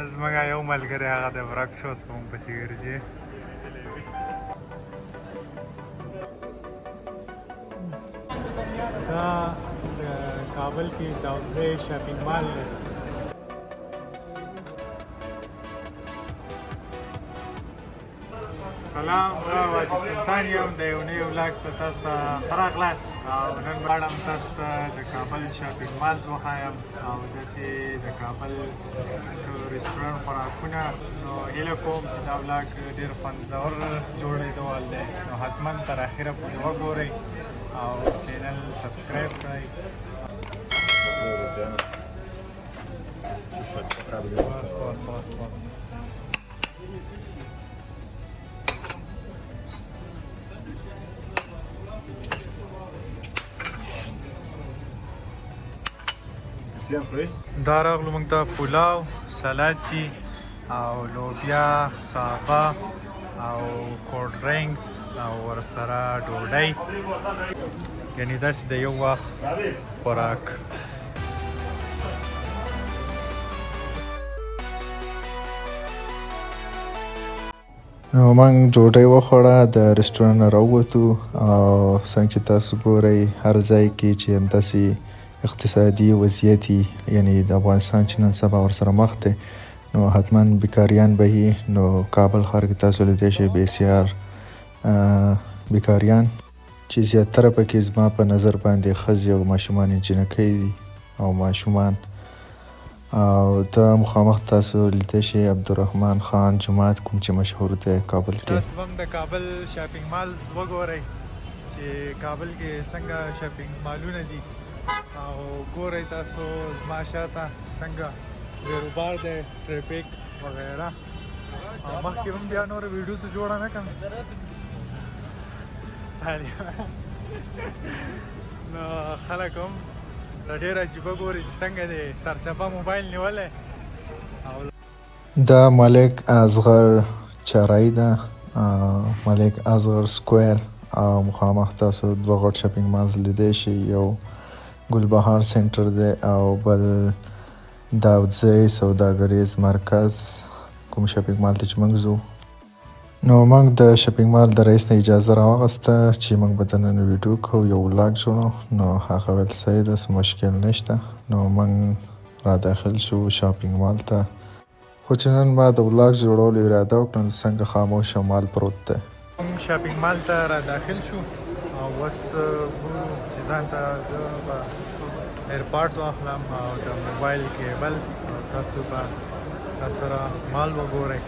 زموږ یو ملګری هغه د ورک شو اوس په موږ پسې ګرځي. دا د کابل کې داودزی شاپینګ مال دی. سلام، زه واجد سلطان یم. د یو نوي ولاګ ته تاسو ته ښه راغلاست. او نن غواړم تاسو ته د کابل شاپینګ مالز وښایم او داسې د کابل رستورانټ خوراکونه. نو هیله کوم چې دا ولاګ ډېر خوندور جوړېدو وال دی، نو حتما تر اخره پورې وګورئ او چینل سبسکرایب کړئ. دا راغلو موږ ته پلاو، سلاتي او لوبیا، سابه او کولډ ډرینکس او ورسره ډوډۍ، یعنې داسې د یو وخت خوراک. نو موږ ډوډۍ وخوړه، د رستورانت نه راووتو او څنګه چې تاسو ګورئ هر ځای کې چې همداسې اقتصادي وضعیت یعنی د افغانستان چې نن سبا ورسره مخ دی، نو حتما بیکاریان به وي. نو کابل ښار کې تاسو لیدلی شئ بسیار بیکاریان چې زیاتره پکې زما په نظر باندې ښځې او ماشومان جنکۍ دي او ماشومان. او دا مخامخ تاسو لیدلی شئ عبدالرحمن خان جومات کوم چې مشهور دی کابل کې. تاسو هم د کابل شاپینګ مالز وګورئ چې کابل کې څنګه شاپینګ مالونه دي او ګورئ تاسو زما شاته څنګه بیروبار دی، ټریفیک وغیره. او مخکې هم بیا نور ویډیو څه جوړه نه کړم نو خلک هم ډېر عجیبه ګوري چې څنګه دی سرچپه موبایل نیولی. دا ملک اصغر چرای ده، ملک اصغر سکویر. او مخامخ تاسو دوه غټ شاپینګ مالز لیدی شئ، یو ګلبهار سنټر دی او بل داودزی سوداګریز مرکز کوم شاپینګ مال ته چې موږ ځو. نو موږ د شاپینګ مال د رئیس نه اجازه راواغسته چې موږ به دننه ویډیو کوو، یو ولاګ جوړو. نو هغه ویل صحیح ده، څه مشکل نشته. نو موږ را داخل شو شاپینګ مال ته، خو چې نن ما د ولاګ جوړولو اراده وکړه نو څنګه خاموشه مال پروت دی. موږ شاپینګ مال ته را داخل شو او اوس ګورو چې ځان ته زه به ایرپاډز واخلم او د موبایل کیبل، او تاسو به راسره مال وګورئ.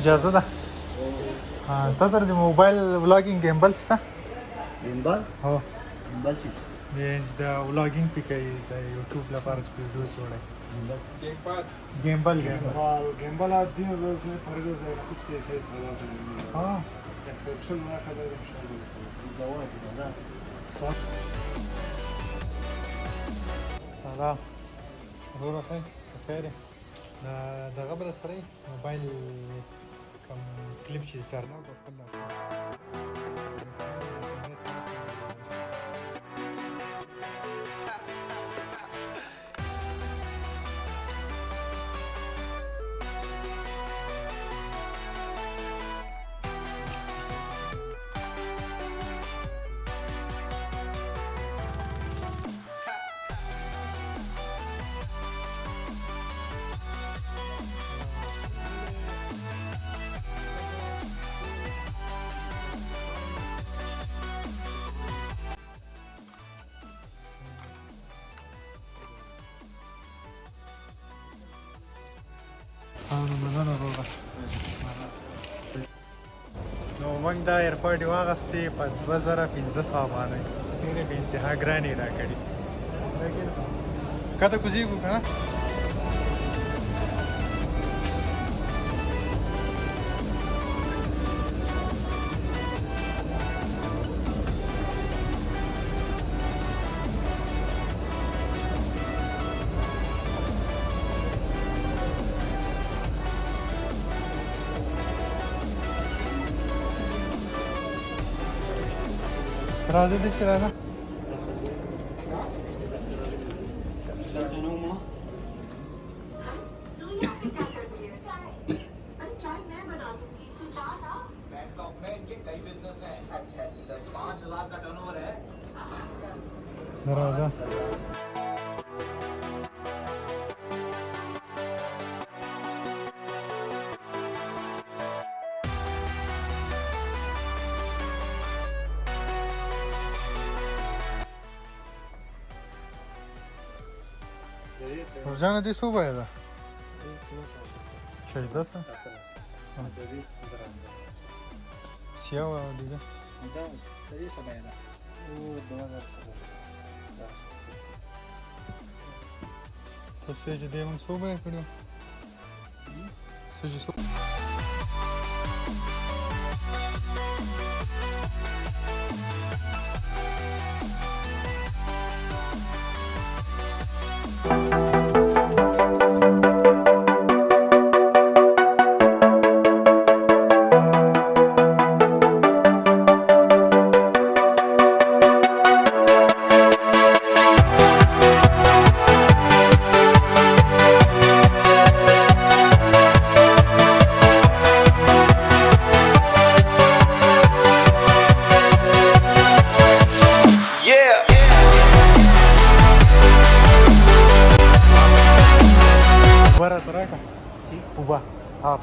اجازه ده تاسو سره د موبایل ولاګینګ ګیمبل شته؟ ګیمبل؟ هو ګیمبل چیز د ولاګینګ پې کوي د یوټیوب لپاره چې ویډیوز جوړوي. Gimbal gimbal आती है बस ने फर्क है खूब से ऐसे साला हां एक्सेप्शन ما خبر مش عايز دواء كده صح سلام روحي خير ده قبل السري موبايل كم كليب شي صار نو موږ دا ایرپاډ واغستې په 2500 باندې ډېرې بې انتها ګرانې راکړي کته کوزیږو که نه راځه داسې راځه راځه Rojana di su bayada. Şajdasa? Siyah var diye. Da, tadi sabayada. O 2017. तो सेज दे हम सो बाय करियो says so Bara teraca. Sí. Uba. Ah.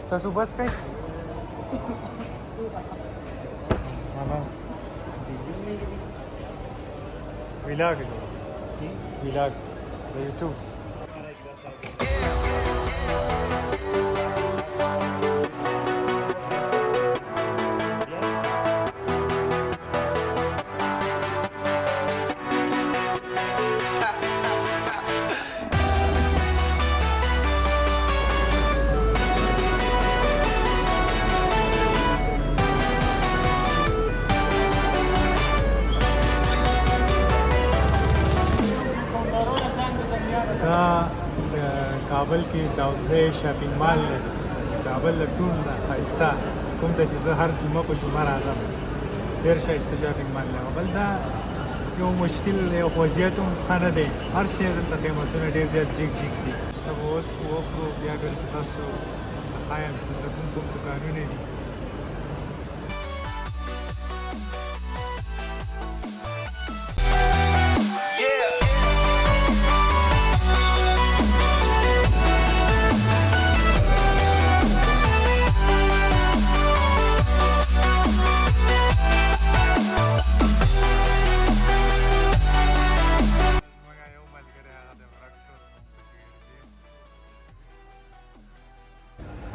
Tăsu băs kai? Mama. Vlog. Sí. Vlog. De YouTube. دا د کابل کې داودزی شاپینګ مال دی کابل له ټول نه ښایسته کوم ته چې زه هر جمعه په جمعه راځم ډېر ښایسته شاپینګ مال دی بل دا یو مشکل یو وضعیت هم ښه نه دی هر شی دلته قیمتونه ډېر زیات جګ جګ دي څه به اوس وخورو بیا دلته تاسو ښایم چې دلته کوم کوم دوکانونه دي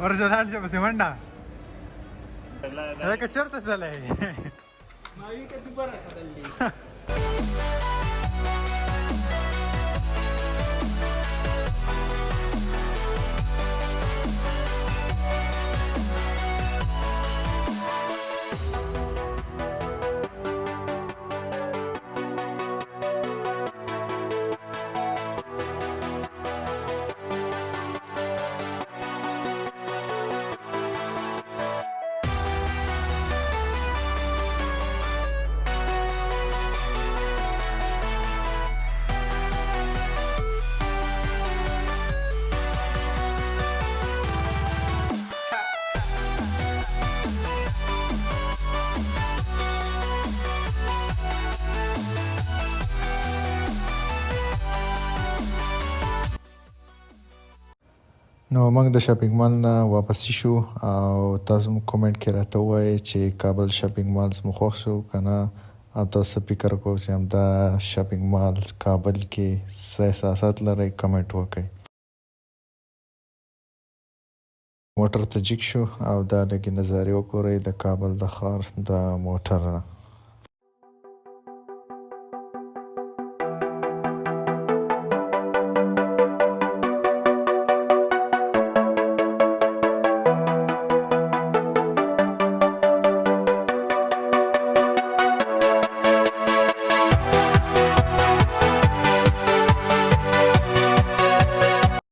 Original siya si Wanda. Ada kecil tu dah. Mari kita bara kadalli. نو موږ د شاپینګ مال نه واپس شو او تاسو مو کومنټ کې راته ووایئ چې کابل شاپینګ مال مو خوښ شو که نه او تاسو فکر کوئ چې همدا شاپینګ مال کابل کې څه احساسات لرئ کمنټ وکړئ. موټر ته جګ شو او دا لږې نظارې وګورئ د کابل د ښار د موټر نه.